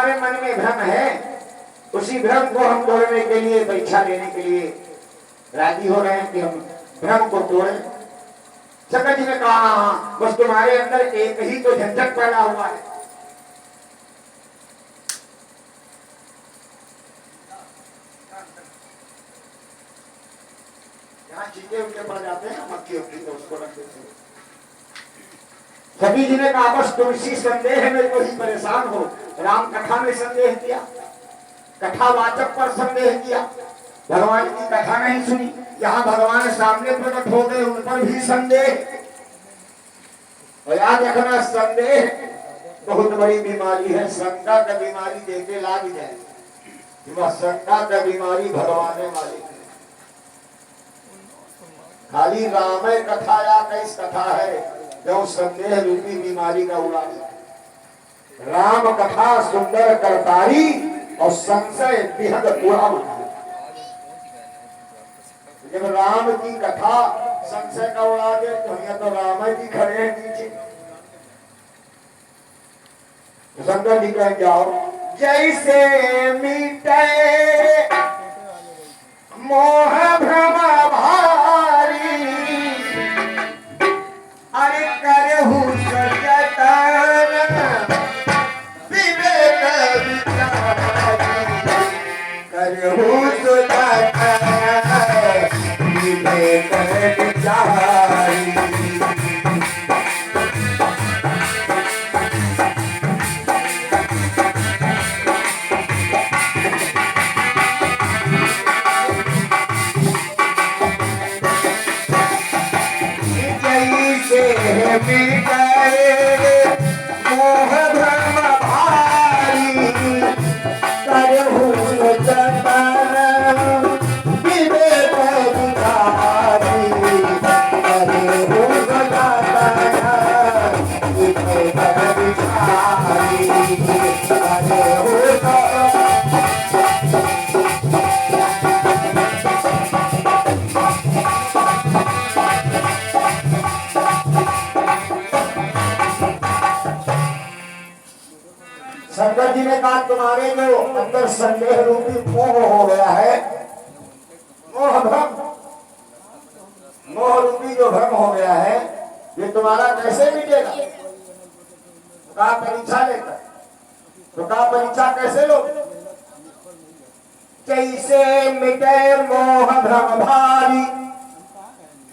हमारे मन में भ्रम है, उसी भ्रम को हम तोड़ने के लिए, परीक्षा लेने के लिए राजी हो रहे हैं कि हम भ्रम को तोड़ें। शंकर जी ने कहा बस तुम्हारे अंदर एक ही तो झंझट पैदा हुआ है। यहाँ चीजें उनके पड़ जाते हैं, मक्खी उक्की तो उसको रख देते हैं। सभी जी ने कहा बस तुम इसी संदेह में तो ही परेशान हो। राम कथा में संदेह किया, कथावाचक पर संदेह किया, भगवान की कथा नहीं सुनी, यहाँ भगवान सामने प्रकट हो गए, उन पर भी संदेह। और याद रखना, संदेह बहुत बड़ी बीमारी है। शंका का बीमारी देके लाग जाए, वह शंका का बीमारी भगवान वाली है। खाली रामय कथा या कैस कथा है जो संदेह रूपी बीमारी का उड़ावे। राम कथा सुंदर करतारी और संशय बिहद पूरा बना। जब राम की कथा संशय का उड़ा दे तो यहाँ तो राम जी खड़े हैं नीचे। शंकर जी कह जाओ, जैसे मिटे मोह भ्रम भारी, अरे करहु सजतन विवेक विचारी, करहु सजतन विवेक विचारी। मोह भ्रम भारी, करहु सजतन विवेक विचारी, करहु सजतन विवेक विचारी, करहु शंकर जी ने कहा तुम्हारे जो अंदर संदेह रूपी मोह हो गया है, मोह भ्रम, मोह रूपी जो भ्रम हो गया है, ये तुम्हारा कैसे मिटेगा? तो कहा परीक्षा लेकर। तो कहा परीक्षा कैसे लो? कैसे मिटे मोह भ्रम भारी,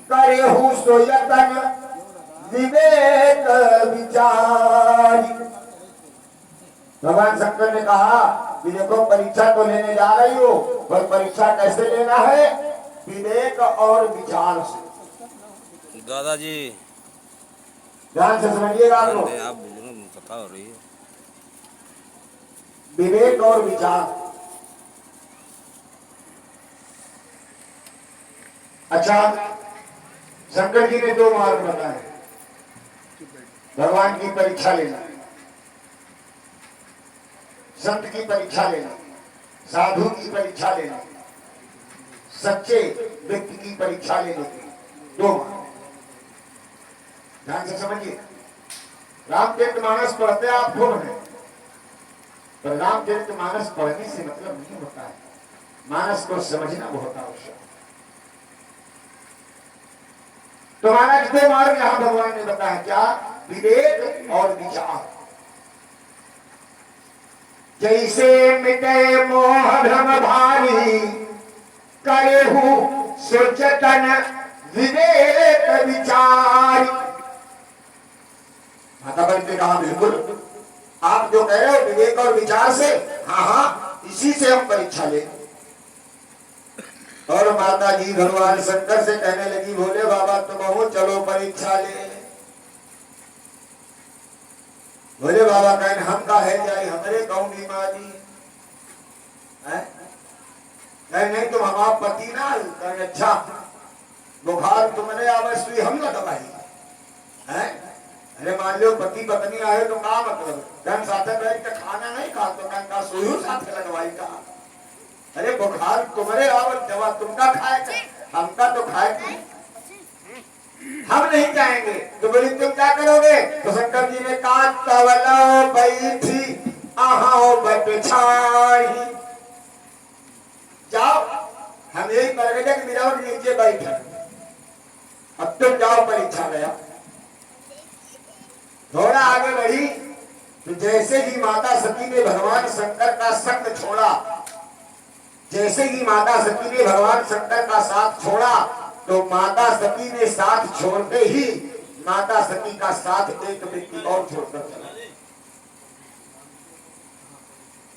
करहु सो यतन विवेक विचारी। भगवान शंकर ने कहा कि देखो परीक्षा तो लेने जा रही हो, पर परीक्षा कैसे लेना है? विवेक और विचार से। दादाजी ध्यान से समझिएगा आप लोग, कथा हो रही है। विवेक और विचार। अच्छा, शंकर जी ने दो मार्ग बताए भगवान की परीक्षा लेना। संत की परीक्षा लेना, साधु की परीक्षा लेना, सच्चे व्यक्ति की परीक्षा लेने की दो मार्ग। ध्यान से समझिए। रामचरितमानस पढ़ते आप खूब हैं, पर रामचरितमानस पढ़ने से मतलब नहीं होता है, मानस को समझना बहुत आवश्यक है। तो महाराज दो मार्ग यहां भगवान ने बताया, क्या? विवेक और विचार। जैसे मिटे मोह भ्रम भारी, करहु सजतन विवेक विचारी। माता बहन ने कहा बिल्कुल आप जो कह रहे हो विवेक और विचार से, हाँ हाँ इसी से हम परीक्षा ले। और माता जी भगवान शंकर से कहने लगी, भोले बाबा तुम हो, चलो परीक्षा ले। भोले बाबा कहने हम का है जाए, हमरे कौन बीमारी है? नहीं तुम हमारा पति ना। कहने अच्छा बुखार तुमने आवश्यक हम न दवाई है। अरे मान लो पति पत्नी आए तो का मतलब? धन साथ बैठ के खाना नहीं खा तो का सोयू साथ लगवाई का। अरे बुखार तुम्हारे आवत दवा तुमका खाए, हमका तो खाए नहीं, हम नहीं जाएंगे। तो बोली तुम क्या करोगे? तो शंकर जी ने कहा तवलो बैठी कहाँ बट छाई। जाओ, हम यही परगजक बिराउर नीचे बैठे, अब तुम जाओ परीक्षा गया। थोड़ा आगे बढ़ी तो जैसे ही माता सती ने भगवान शंकर का संग छोड़ा, जैसे ही माता सती ने भगवान शंकर का साथ छोड़ा, तो माता सती ने साथ छोड़ते ही माता सती का साथ एक व्यक्ति और छोड़कर चला।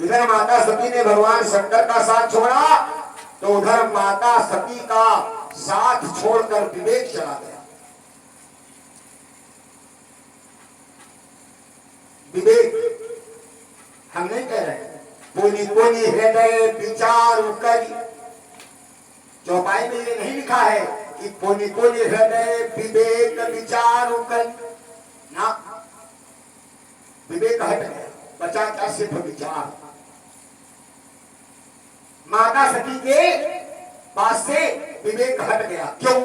इधर माता सती ने भगवान शंकर का साथ छोड़ा, तो उधर माता सती का साथ छोड़कर विवेक चला गया। विवेक हम नहीं कह रहे, बोली बोली हृदय विचार करी। चौपाई में ये नहीं लिखा है कि बोली बोली हृदय विवेक विचार कर ना, विवेक हट गया, बचा क्या सिर्फ विचार। माता सती के पास से विवेक हट गया। क्यों?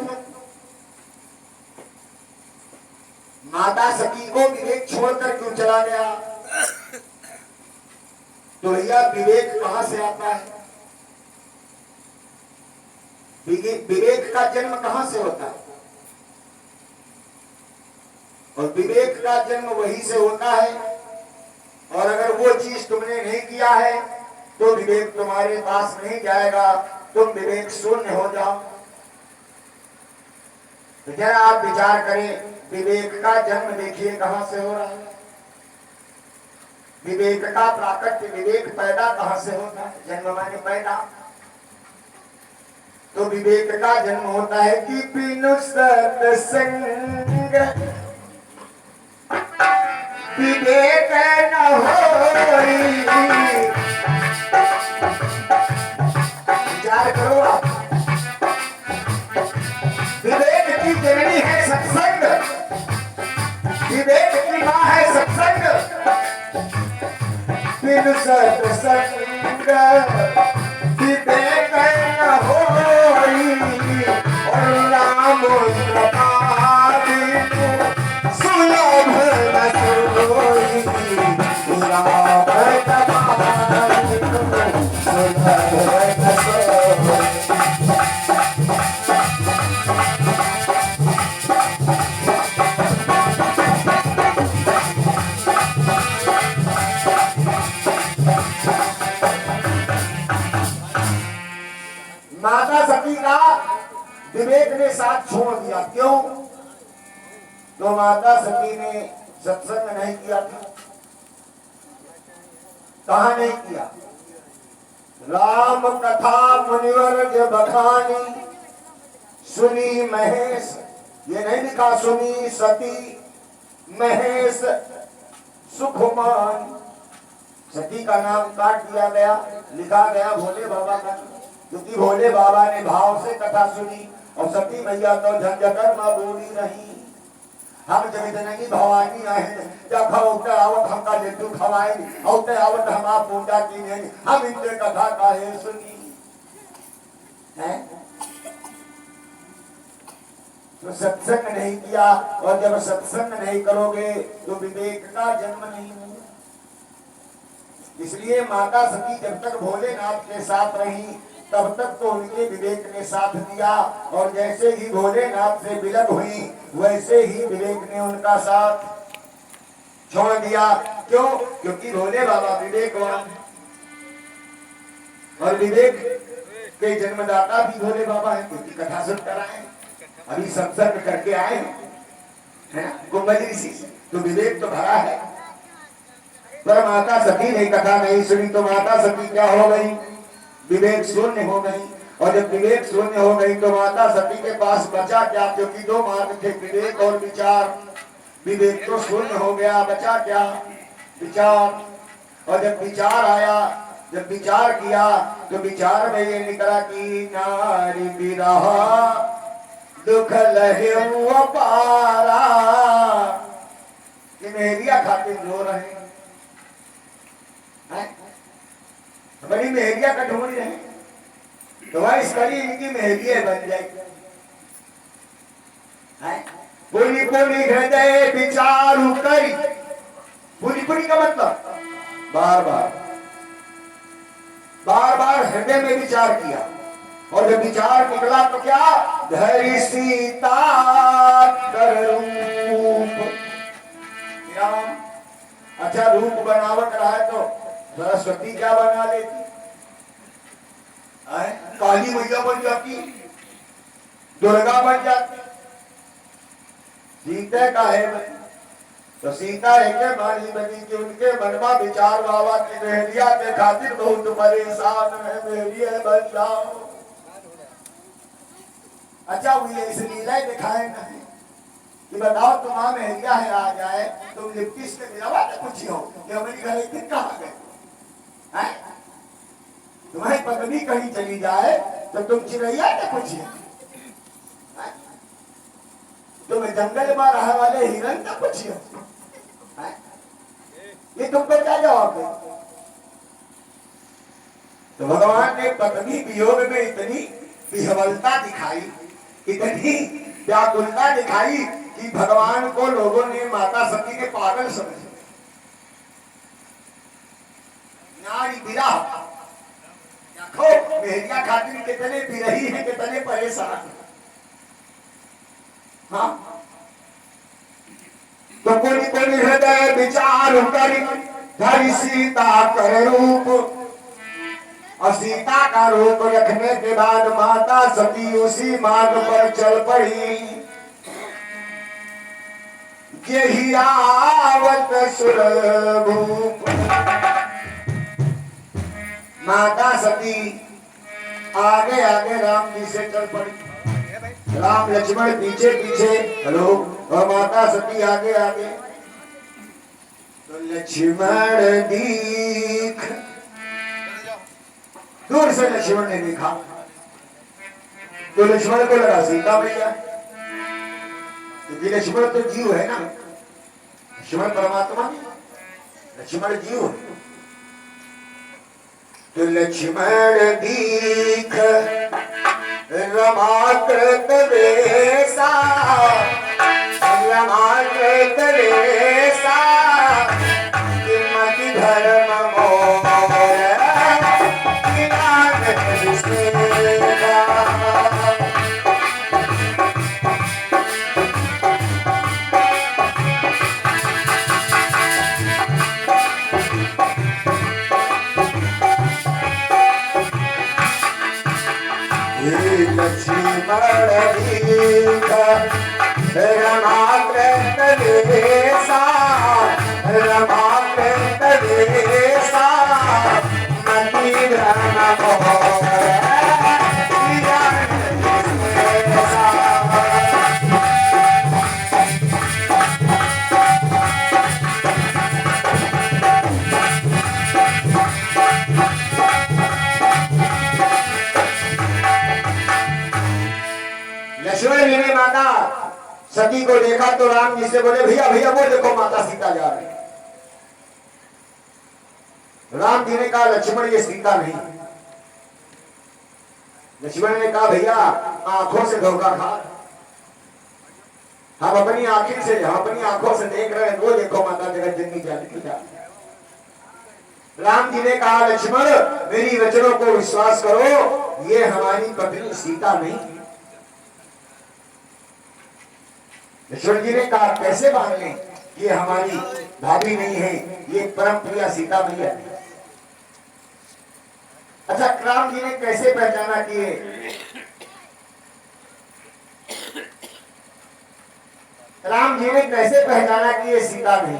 माता सती को विवेक छोड़कर क्यों चला गया? तो भैया विवेक कहां से आता है? विवेक का जन्म कहां से होता है? और विवेक का जन्म वही से होता है। और अगर वो चीज तुमने नहीं किया है तो विवेक तुम्हारे पास नहीं जाएगा, तुम विवेक शून्य हो जाओ। तो जरा आप विचार करें, विवेक का जन्म देखिए कहां से हो रहा है। विवेक का प्राकट्य, विवेक पैदा कहां से होता है? जन्म माने पैदा। तो विवेक का जन्म होता है कि बिनु सत्संग विवेक न होई। विचार करो आप, विवेक की जननी है सत्संग, विवेक की मां है सत्संग। बिनु सत्संग विवेक न होई, और राम कृपा बिनु सुलभ न सोई। राम कृपा बिनु सुलभ न सोई। माता सती का विवेक ने साथ छोड़ दिया। क्यों? तो माता सती ने सत्संग नहीं किया था। कहा नहीं किया? राम कथा मुनिवर जब बखानी सुनी महेश, ये नहीं लिखा सुनी सती महेश सुखमान। सती का नाम काट दिया गया, लिखा गया भोले बाबा का, क्योंकि भोले बाबा ने भाव से कथा सुनी। और सती मैया तो झंझकर मां बोली रही। हम जब जनकी भवानी आए जब खौते आवत हमका लड्डू खवाए, औते आवत हम आप पूजा की नहीं, हम इनके कथा काहे सुनी है? तो सत्संग नहीं किया, और जब सत्संग नहीं करोगे तो विवेक का जन्म नहीं होगा। इसलिए माता सती जब तक भोलेनाथ के साथ रही तब तक तो उनके विवेक ने साथ दिया, और जैसे ही भोलेनाथ से विलग हुई वैसे ही विवेक ने उनका साथ छोड़ दिया। क्यों? क्योंकि भोले बाबा विवेकवान, और विवेक के जन्मदाता भी भोले बाबा है, क्योंकि कथा सुन कर आए, अभी सत्संग करके आए हैं कुंभज ऋषि, तो विवेक तो भरा है। पर माता सती ने कथा नहीं सुनी तो माता सती क्या हो गई? विवेक शून्य हो गई। और जब विवेक शून्य हो गई तो माता सती के पास बचा क्या? क्योंकि दो मार्ग थे, विवेक और विचार। विवेक तो शून्य हो गया, बचा क्या? विचार। और जब विचार आया, जब विचार किया तो विचार में ये निकला कि नारी विरह दुख लहे पारा, कि मेहरिया खातिर रो रहे हैं। बड़ी मेहरिया का ढूंढ रहे हैं, तो वह इस कली इनकी मेहरिया बन जाएगी। बोली बोली हृदय विचार करी, बोली बोली का मतलब बार बार बार बार हृदय में विचार किया, और जब विचार निकला तो क्या, धरि सीता कर रूप। राम अच्छा रूप बनावट रहा है तो सरस्वती क्या बना लेती, काली मैया बन जाती, दुर्गा बन जाती, सीता का है बनी। तो सीता एक बाणी बनी कि उनके मनवा विचार बाबा की मेहरिया के खातिर बहुत परेशान है, मेहरिया बन जाओ। अच्छा हुई इस लीला दिखाए नहीं कि बताओ तुम्हारा मेहरिया है आ जाए, तुम लिपटिस के मिलावा तो पूछी हो कि हमारी घर एक दिन कहाँ गए, तुम्हारी पत्नी कहीं चली जाए तो तुम चिड़ैया के पूछिए, तुम्हें जंगल में रहने वाले हिरन का पूछिए, ये तुमको क्या जवाब दे। तो भगवान ने पत्नी वियोग में इतनी विह्वलता दिखाई, इतनी व्याकुलता दिखाई कि भगवान को लोगों ने माता सती ने पागल समझा। नारी विरह देखो मेहरिया खातिर कितने विरही हैं, कितने परेशान हैं। हाँ तो कोई हृदय विचार कर धरि सीता कर रूप, और सीता का रूप रखने के बाद माता सती उसी मार्ग पर चल पड़ी। यही आवत सुरभूप, माता सती आगे आगे राम जी से चल पड़ी, राम लक्ष्मण पीछे पीछे, हेलो, और माता सती आगे आगे। तो लक्ष्मण दीख, दूर से लक्ष्मण ने देखा तो लक्ष्मण को लगा सीता मैया, क्योंकि लक्ष्मण तो जीव है ना, लक्ष्मण परमात्मा नहीं, लक्ष्मण जीव है। तो लक्ष्मण दीख रमाकृत वेसा, रमाकृत वेसा, किमति धर्म मोर विनाश विस्तेरा। लक्ष्मण दीख रमाकृत वेसा, रमाकृत वेसा, मति धर्म मोर विनाश विस्तेरा। लक्ष्मण जी ने माता सती को देखा तो राम जी से बोले भैया भैया वो देखो माता सीता जा रही। राम जी ने कहा लक्ष्मण ये सीता नहीं। लक्ष्मण ने कहा भैया आंखों से धोखा खा, हम अपनी आंखों से, हम अपनी आंखों से देख रहे हैं, वो देखो माता जगत जननी जानकी जा। राम जी ने कहा लक्ष्मण मेरी वचनों को विश्वास करो, ये हमारी पत्नी सीता नहीं। लक्ष्मण जी ने कहा कैसे मान लें, ये हमारी भाभी नहीं है, ये परम प्रिया सीता मैया है। अच्छा राम जी ने कैसे पहचाना कि राम जी ने कैसे पहचाना कि ये सीता नहीं।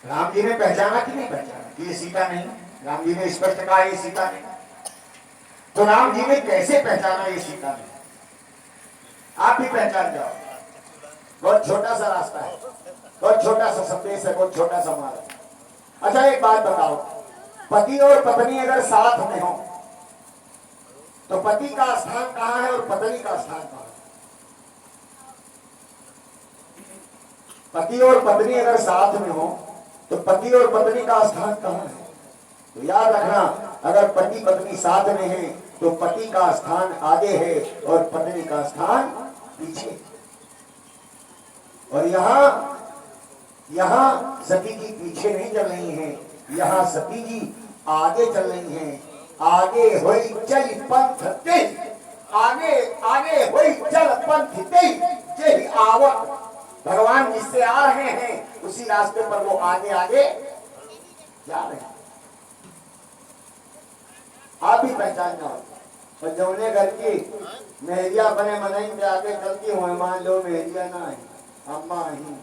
राम जी ने पहचाना कि नहीं पहचाना कि ये सीता नहीं। राम जी ने स्पष्ट कहा ये सीता नहीं। तो राम जी ने कैसे पहचाना ये सीता नहीं। आप भी पहचान जाओ, बहुत छोटा सा रास्ता है, बहुत छोटा सा संदेश है, बहुत छोटा सा मार्ग है। अच्छा एक बात बताओ, पति और पत्नी अगर साथ में हो तो पति का स्थान कहाँ है और पत्नी का स्थान कहाँ है? पति और पत्नी अगर साथ में हो तो पति और पत्नी का स्थान कहाँ है? तो याद रखना, अगर पति पत्नी साथ में है तो पति का स्थान आगे है और पत्नी का स्थान पीछे। और यहाँ यहाँ सती जी पीछे नहीं चल रही हैं, यहाँ सती जी आगे चल रही हैं। आगे होई चल पंथ ते, आगे आगे होई चल पंथ ते, जे आवत। भगवान जिससे आ रहे हैं उसी रास्ते पर वो आगे आगे जा रहे हैं। आप ही पहचानना। और जौने घर की मेहरिया बने मनई के आगे चलती हुए, मान लो मेहरिया ना है, अम्मा ही।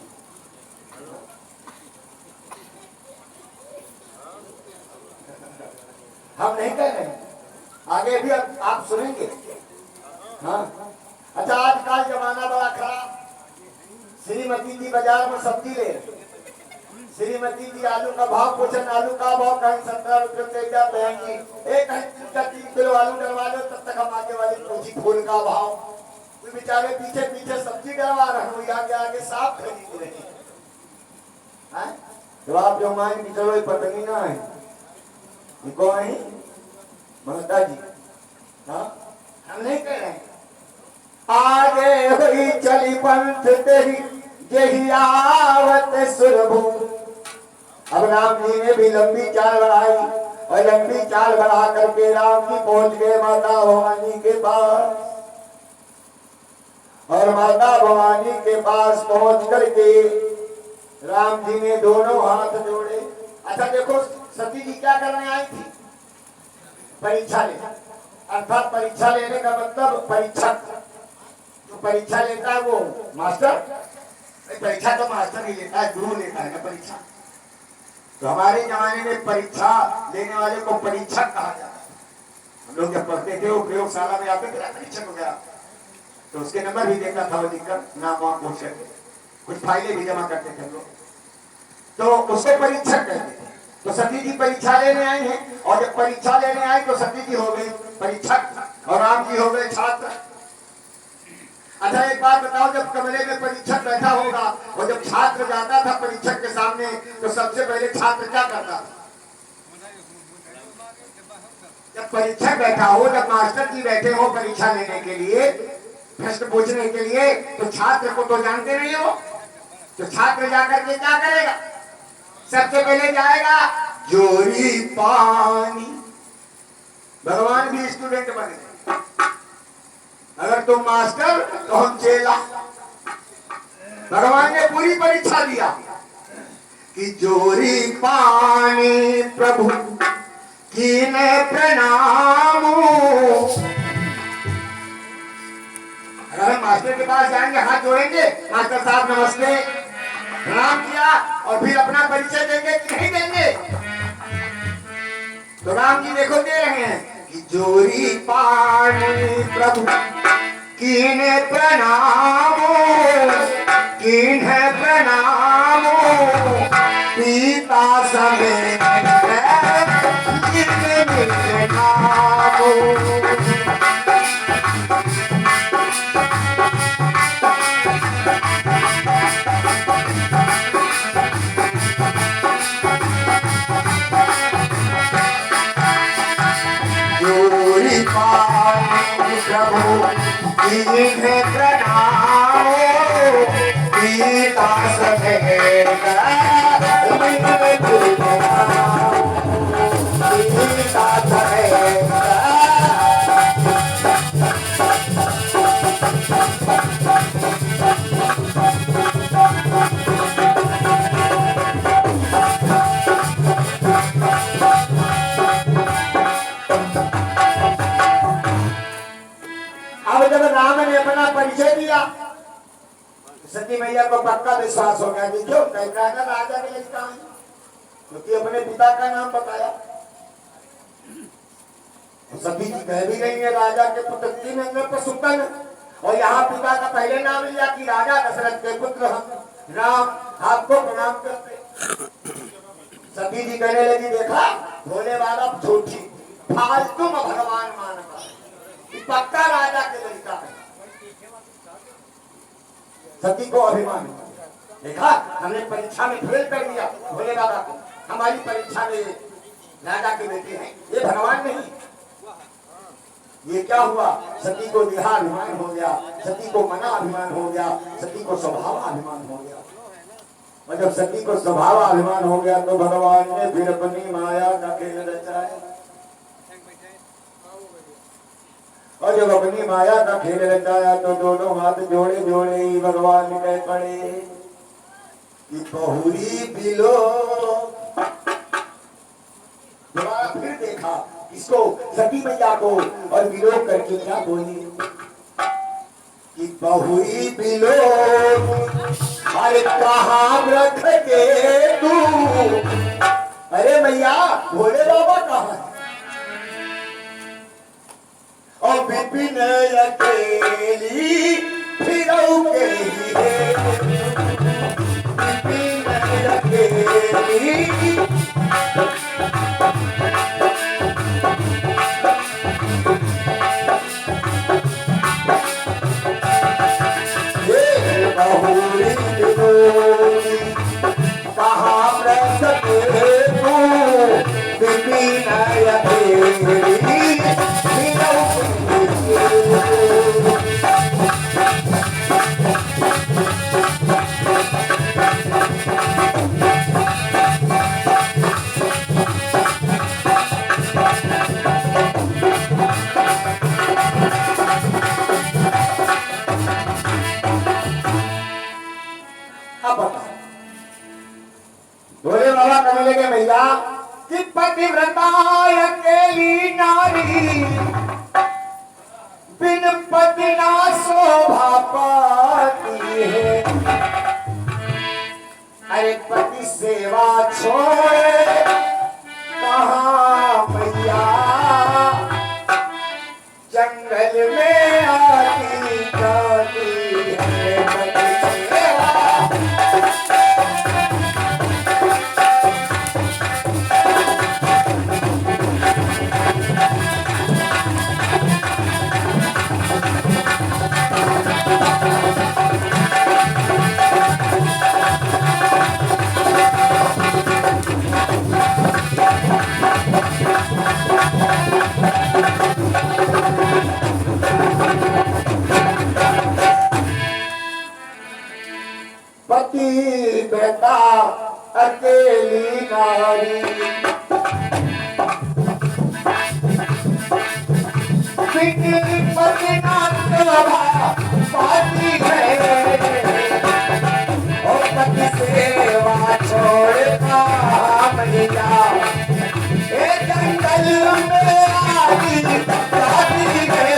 हम नहीं कह रहे हैं, आगे भी आप सुनेंगे। हाँ, अच्छा आजकल जमाना बड़ा खराब। श्रीमती जी बाजार में सब्जी ले, श्रीमती जी आलू का भाव पूछन, आलू का भाव कहीं 17 रुपये तेजा बहन जी, एक 3 किलो आलू डलवा लो, तब तक हम आगे वाली पूछी फूल का भाव। कोई बेचारे पीछे पीछे सब्जी डलवा रहे हैं, आगे आगे साफ खरीद रहे हैं। जवाब जो मान की चलो पत्नी ना है, कौन है? महता जी। हाँ, हम नहीं कह रहे हैं। आगे हुई चली पंथ तेरी, यही आवत सुरभू। अब राम जी ने भी लंबी चाल बढ़ाई, और लंबी चाल बढ़ा करके राम जी पहुंच गए माता भवानी के पास। और माता भवानी के पास पहुंच करके राम जी ने दोनों हाथ जोड़े। अच्छा देखो, सती जी क्या करने आई थी? परीक्षा ले, अर्थात परीक्षा लेने का मतलब परीक्षक। तो परीक्षा लेता है वो मास्टर, परीक्षा तो मास्टर ही लेता है, गुरु लेता है ना परीक्षा। तो हमारे जमाने में परीक्षा लेने वाले को परीक्षक कहा जाता है। हम लोग जब पढ़ते थे वो प्रयोगशाला में आते थे परीक्षक वगैरह, तो उसके नंबर भी देखता था वो लिखकर, नाम वहां पहुंच करके कुछ फाइलें भी जमा करते थे लोग, तो उसको परीक्षक कहते थे। तो सती जी परीक्षा लेने आई हैं, और जब परीक्षा लेने आई तो सती जी हो गई परीक्षक और राम जी हो गए छात्र। अच्छा एक बात बताओ, जब कमरे में परीक्षक बैठा होगा और जब छात्र जाता था परीक्षक के सामने, तो सबसे पहले छात्र क्या करता था? जब परीक्षक बैठा हो, जब मास्टर जी बैठे हो परीक्षा लेने के लिए, प्रश्न पूछने के लिए, तो छात्र को तो जानते नहीं हो। तो छात्र जाकर के क्या करेगा? सबसे पहले जाएगा जोरी पानी। भगवान भी स्टूडेंट बने, अगर तुम मास्टर तो हम चेला। भगवान ने पूरी परीक्षा दिया कि जोरी पानी प्रभु कीने प्रणाम। अगर हम मास्टर के पास जाएंगे, हाथ जोड़ेंगे, मास्टर साहब नमस्ते, प्रणाम किया, और फिर अपना परिचय देंगे कि नहीं देंगे? तो राम जी देखो दे रहे हैं कि जोरी पानी प्रभु कीने प्रणामो, कीने प्रणामो, पीता समय प्रभु कीने प्रणामो, पीता समय परिचय दिया, सती मैया को पक्का विश्वास हो गया कि क्यों कैसा राजा के लड़का है, क्योंकि अपने पिता का नाम बताया। तो सती जी कह भी गई है राजा के पुत्र तीन अंग पर सुतन, और यहाँ पिता का पहले नाम लिया कि राजा दशरथ के पुत्र हम राम आपको प्रणाम करते। सती जी कहने लगी देखा भोले बाबा झूठी फालतू में भगवान मानता, पक्का राजा के लड़का है। सती को अभिमान, देखा हमने परीक्षा में फेल कर दिया भोले बाबा को, हमारी परीक्षा में राजा के बेटे हैं, ये भगवान नहीं। ये क्या हुआ? सती को देहाभिमान हो गया, सती को मनाभिमान हो गया, सती को स्वभावाभिमान हो गया। और जब सती को स्वभावाभिमान हो गया तो भगवान ने फिर अपनी माया का खेल रचाया। और जब अपनी माया का खेल रचाया तो दोनों हाथ जोड़े जोड़े ही भगवान कह पड़े कि बहुरी बिलो। दोबारा फिर देखा इसको, सती मैया को, और विलोक करके क्या बोली कि बहुरी बिलो, अरे कहाँ रख के तू? अरे मैया भोले बाबा कहाँ है? और विपिन अकेली फिरऊ के लिए, विपिन अकेली कि पतिव्रता अकेली नारी बिन पति ना शोभा पाती है। अरे पति सेवा छोड़े कहाँ मैया जंगल में आती जाती है पति सेवा। पतिव्रता अकेली नारी बिन पति ना शोभा पाती है। और पति सेवा छोड़ता मैया जंगल में आती जाती है।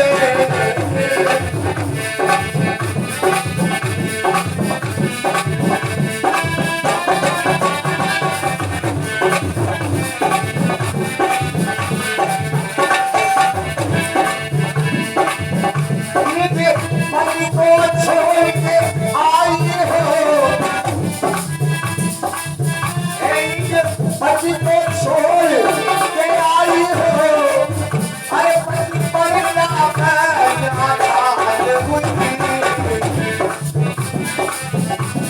पति को छोड़ के आई हो, पति को छोड़ के आई हो। अरे पति पर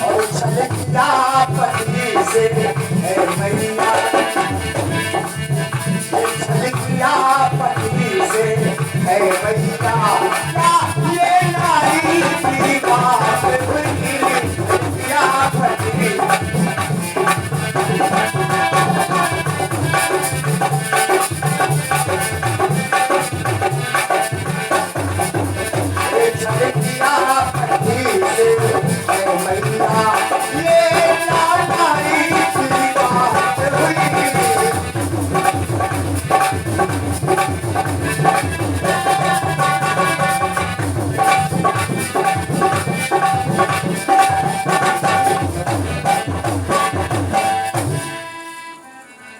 और चल गया पति से मैया, चल गया पति से मैया। ये नारी की बात क्या पति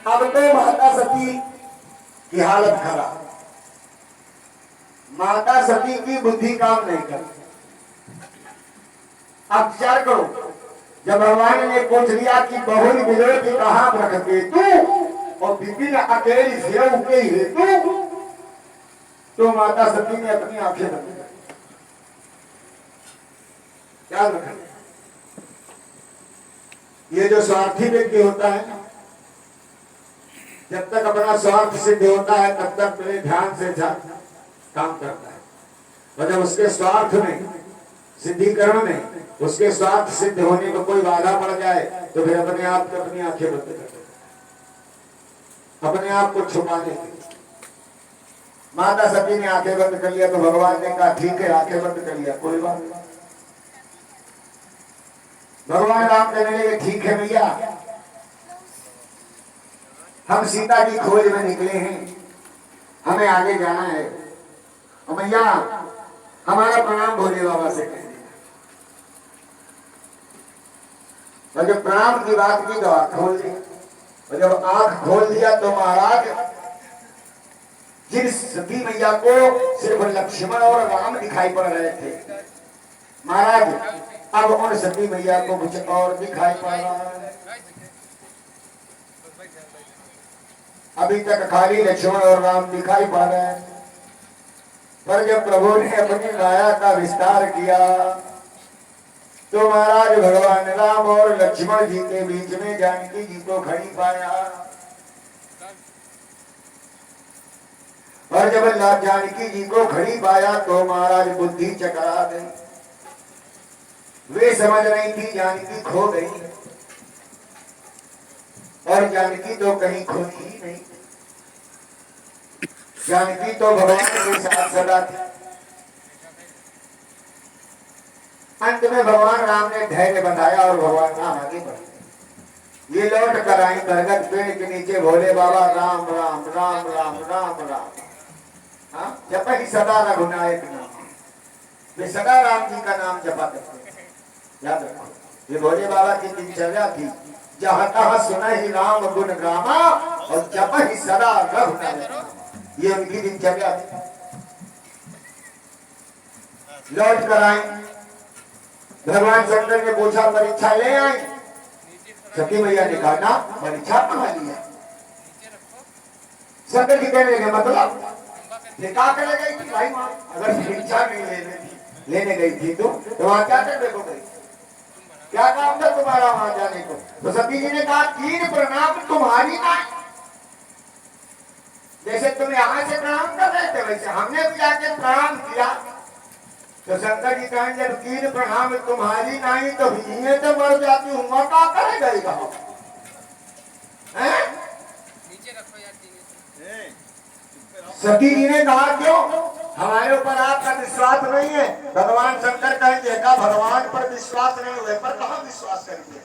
अब तो माता सती की हालत खराब। माता सती की बुद्धि काम नहीं करती। अब विचार करो, जब भगवान ने पूछ लिया कि बहुरी बिलोई की कहाँ रखते तू और विपिन अकेली सेव के हेतु, तो माता सती ने अपनी आंखें बंद कर क्या रखा। ये जो स्वार्थी व्यक्ति होता है ना, जब तक अपना स्वार्थ सिद्ध होता है तब तक मेरे ध्यान से जा काम करता है। और जब उसके स्वार्थ में, सिद्धिकरण में, उसके स्वार्थ सिद्ध होने को कोई बाधा पड़ जाए तो फिर अपने आप को अपनी आंखें बंद कर देता, अपने आप को छुपाने के। माता सती ने आंखें बंद कर लिया तो भगवान ने कहा ठीक है, आंखें बंद कर लिया, कोई बात नहीं। भगवान राम कहने लगे ठीक है भैया, हम सीता की खोज में निकले हैं, हमें आगे जाना है, और भैया हमारा प्रणाम भोले बाबा से कह देना। और जब प्रणाम की बात की तो आंख खोल दी, और जब आंख खोल दिया तो महाराज जिस सती मैया को सिर्फ लक्ष्मण और राम दिखाई पड़ रहे थे, महाराज अब उन सती मैया को कुछ और दिखाई पड़ रहा है। अभी तक खाली लक्ष्मण और राम दिखाई पड़ रहे हैं, पर जब प्रभु ने अपनी माया का विस्तार किया तो महाराज भगवान राम और लक्ष्मण जी के बीच में जानकी जी को खड़ी पाया। और जब जानकी जी को खड़ी पाया तो महाराज बुद्धि चकरा गई, वे समझ रही थी जानकी खो गई, और जानकी तो कहीं खोई ही नहीं, जानकी तो भगवान के साथ सदा थी। अंत में भगवान राम ने धैर्य बंधाया और भगवान राम आगे बढ़े। ये लौट कर आई बरगद पेड़ के नीचे, भोले बाबा राम राम राम राम राम राम, हाँ जप ही सदा रघुनायक नाम, वे सदा राम जी का नाम जपा करते, याद रखो। ये भोले बाबा की दिनचर्या थी, जहाँ तहाँ सुना ही राम गुण गामा और जप ही सदा रघुनायक नाम, ये उनकी दिनचर्या थी। लौट कर आई, भगवान शंकर ने पूछा परीक्षा ले आई? सती मैया ने कहा ना, परीक्षा कहाँ लिया? शंकर जी कहने लगे मतलब क्या करने गई थी भाई माँ? अगर परीक्षा नहीं लेने गई थी तो वहां क्या करने को गई? क्या काम था तुम्हारा वहां जाने को? तो सती जी ने कहा 3 प्रणाम तुम्हारी ना, जैसे तुम यहाँ से प्रणाम कर रहे थे वैसे हमने भी जाके प्रणाम किया। तो शंकर जी कहें जब 3 प्रणाम तुम्हारी नहीं तो ये तो मर जाती हूँ, क्या करेगा? सती जी ने कहा क्यों? हमारे ऊपर आपका विश्वास नहीं है। भगवान शंकर कहेंगे का भगवान पर विश्वास नहीं हुए पर कहाँ विश्वास करेंगे?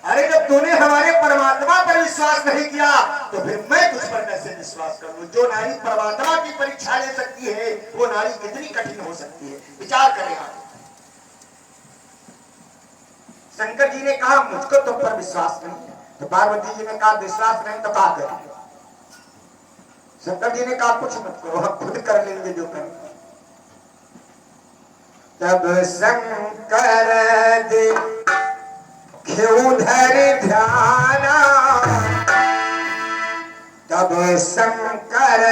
अरे जब तूने हमारे परमात्मा पर विश्वास नहीं किया तो फिर मैं तुझ पर कैसे विश्वास करूं? जो नारी परमात्मा की परीक्षा ले सकती है वो नारी कितनी कठिन हो सकती है, विचार करें आप। शंकर जी ने कहा मुझको तुम पर विश्वास नहीं है, तो पार्वती जी ने कहा विश्वास नहीं तो क्या करें? शंकर जी ने कहा कुछ मत करो, हम खुद कर लेंगे जो करें। तब शंकर देखे उधर ध्याना, तब शंकर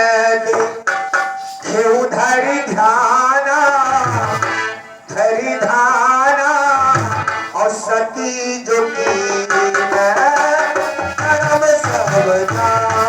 देखे उधर ध्याना, धरि धाना और सती जो की परम सब जाना।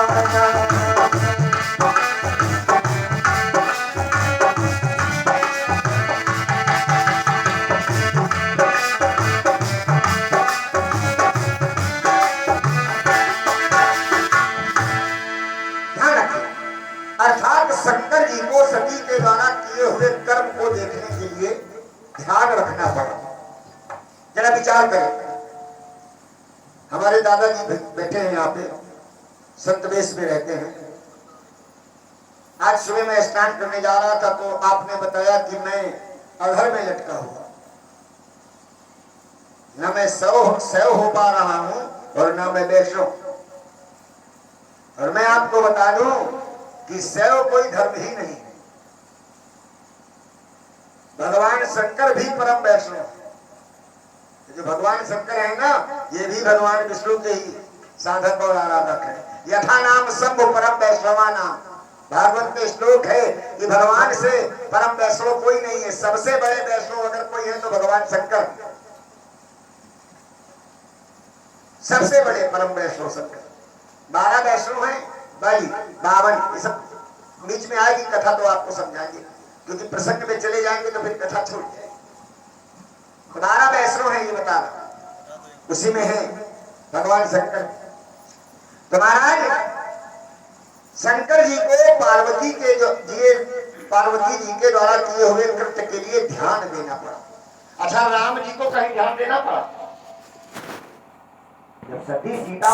अर्थात शंकर जी को सती के द्वारा किए हुए कर्म को देखने के लिए ध्यान रखना पड़ा। जरा विचार करें, हमारे दादाजी बैठे हैं यहाँ पे, संत वेश में रहते हैं। आज सुबह मैं स्नान करने जा रहा था तो आपने बताया कि मैं अधर में लटका हुआ, न मैं सैव हो पा रहा हूं और न मैं वैष्णव। और मैं आपको बता दूं कि सैव कोई धर्म ही नहीं है। भगवान शंकर भी परम वैष्णव, जो भगवान शंकर है ना ये भी भगवान विष्णु के ही साधक और आराधक है। यथा नाम शंभु परम वैष्णवा नाम, भागवत में श्लोक है कि भगवान से परम वैष्णव कोई नहीं है। सबसे बड़े वैष्णव अगर कोई है तो भगवान शंकर, सबसे बड़े परम वैष्णव शंकर। 12 वैष्णव है, 52 ये सब बीच में आएगी कथा तो आपको समझाएंगे, क्योंकि प्रसंग में चले जाएंगे तो फिर कथा छूट जाएगी। 12 वैष्णव है ये बता रहा, उसी में है भगवान शंकर। तो महाराज शंकर जी को पार्वती के पार्वती जी के द्वारा किए हुए कृत्य के लिए ध्यान देना पड़ा। अच्छा, राम जी को कहीं ध्यान देना पड़ा? जब सती सीता